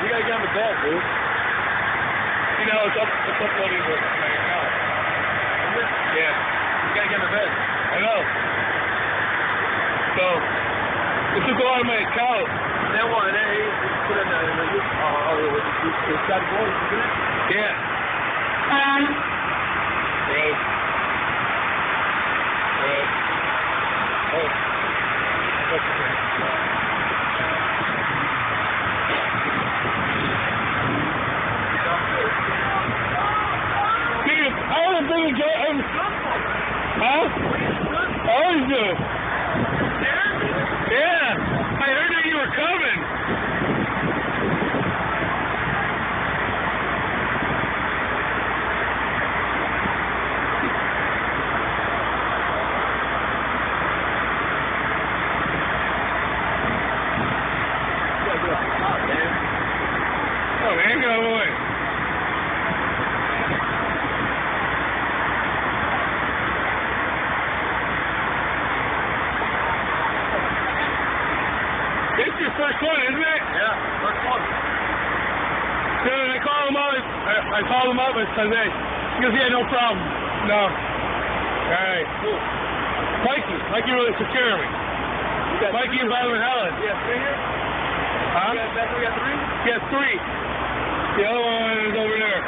You gotta get on the bed, dude. You know, it's uploading to my account. Is it? Yeah. You gotta get on the bed. I know. So, this will go on my account. Then what? And then he put in the sad voice, isn't it? Yeah. Good. Good. Oh. Dude, I want to bring a game. Huh? I always do. Yeah. I heard that you were coming. Oh, man, go away. This is your first one, isn't it? Yeah, first one. Dude, I called him up. I called him up and said, hey. He goes, yeah, no problem. No. All right, cool. Mikey really took care of me. Mikey and Bob and Helen. You got 3 here? Huh? That's what we got 3? Yeah, 3. The other one is over there.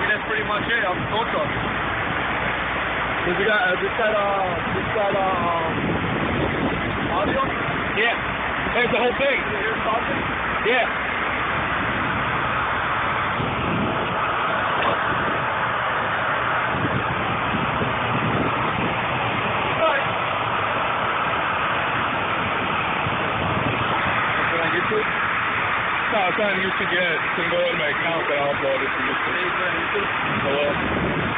Yeah, that's pretty much it. I'm so tough. This got audio? Yeah. That's the whole thing. Can you hear talking? Yeah. No, it's not on YouTube yet. It's going to go in my account, but I'll upload it to YouTube. YouTube? Hello.